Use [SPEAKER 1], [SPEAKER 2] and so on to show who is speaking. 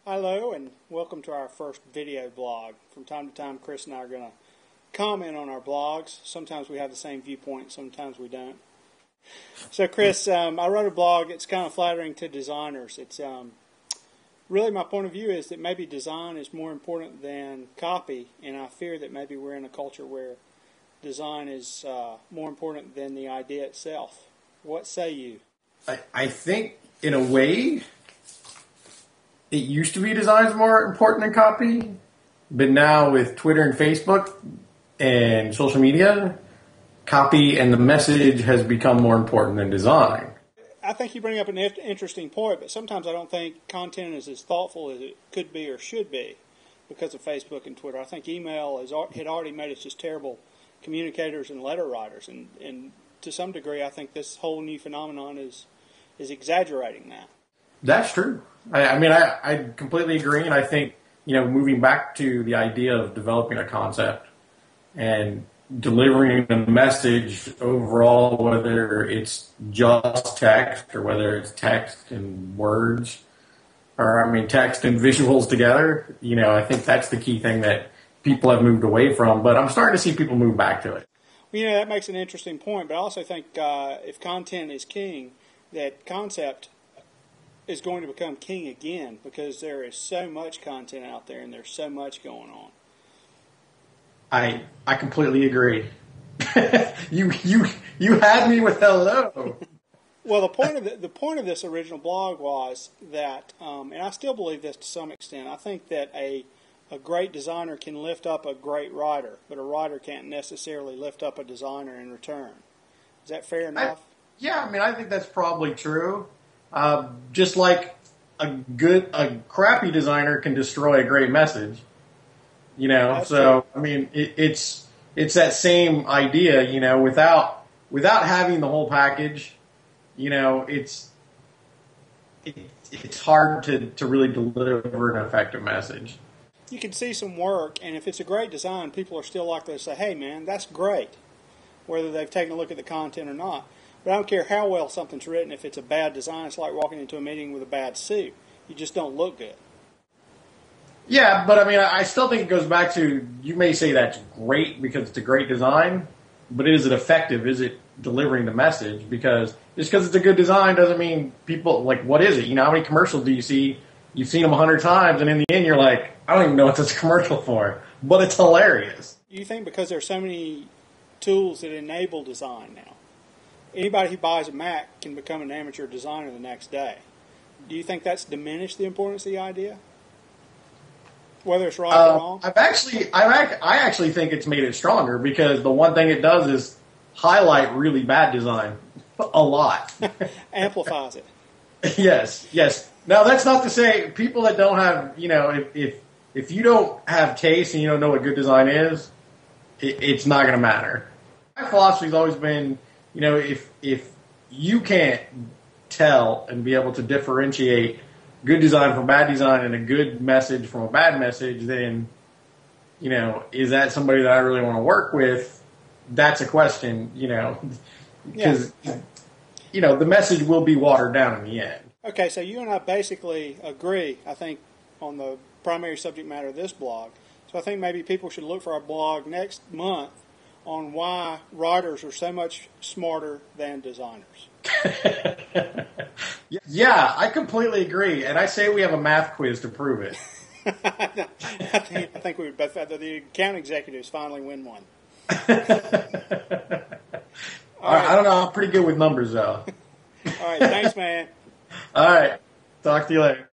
[SPEAKER 1] Hello and welcome to our first video blog. From time to time, Chris and I are going to comment on our blogs. Sometimes we have the same viewpoint, sometimes we don't. So Chris, I wrote a blog. It's kind of flattering to designers. It's really my point of view is that maybe design is more important than copy, and I fear that maybe we're in a culture where design is more important than the idea itself. What say you?
[SPEAKER 2] I think in a way it used to be design's more important than copy, but now with Twitter and Facebook and social media, copy and the message has become more important than design.
[SPEAKER 1] I think you bring up an interesting point, but sometimes I don't think content is as thoughtful as it could be or should be because of Facebook and Twitter. I think email had already made us just terrible communicators and letter writers, and to some degree I think this whole new phenomenon is exaggerating that.
[SPEAKER 2] That's true. I completely agree, and I think, moving back to the idea of developing a concept and delivering a message overall, whether it's just text or whether it's text and words, or text and visuals together, I think that's the key thing that people have moved away from, but I'm starting to see people move back to it.
[SPEAKER 1] Well, that makes an interesting point, but I also think if content is king, that concept is going to become king again because there is so much content out there and there's so much going on.
[SPEAKER 2] I completely agree. you had me with hello.
[SPEAKER 1] Well, the point of this original blog was that, and I still believe this to some extent. I think that a great designer can lift up a great writer, but a writer can't necessarily lift up a designer in return. Is that fair enough?
[SPEAKER 2] I think that's probably true. Just like a crappy designer can destroy a great message,
[SPEAKER 1] That's
[SPEAKER 2] so
[SPEAKER 1] true.
[SPEAKER 2] it's that same idea, without having the whole package, it's hard to really deliver an effective message.
[SPEAKER 1] You can see some work, and if it's a great design, people are still likely to say, hey man, that's great, whether they've taken a look at the content or not. But I don't care how well something's written. If it's a bad design, it's like walking into a meeting with a bad suit. You just don't look good.
[SPEAKER 2] Yeah, but I still think it goes back to, you may say that's great because it's a great design, but is it effective? Is it delivering the message? Because just because it's a good design doesn't mean people, what is it? How many commercials do you see? You've seen them 100 times, and in the end you're like, I don't even know what this commercial for, but it's hilarious.
[SPEAKER 1] You think because there are so many tools that enable design now, anybody who buys a Mac can become an amateur designer the next day. Do you think that's diminished the importance of the idea? Whether it's right or wrong?
[SPEAKER 2] I actually think it's made it stronger because the one thing it does is highlight really bad design a lot.
[SPEAKER 1] Amplifies it.
[SPEAKER 2] Yes. Now that's not to say people that don't have, if you don't have taste and you don't know what good design is, it's not going to matter. My philosophy has always been, if you can't tell and be able to differentiate good design from bad design and a good message from a bad message, then, is that somebody that I really want to work with? That's a question, because, the message will be watered down in the end.
[SPEAKER 1] Okay, so you and I basically agree, I think, on the primary subject matter of this blog. So I think maybe people should look for our blog next month on why writers are so much smarter than designers.
[SPEAKER 2] Yeah, I completely agree, and I say we have a math quiz to prove it.
[SPEAKER 1] I think we would both. The account executives finally win one.
[SPEAKER 2] All right. I don't know. I'm pretty good with numbers, though.
[SPEAKER 1] All right. Thanks, man.
[SPEAKER 2] All right. Talk to you later.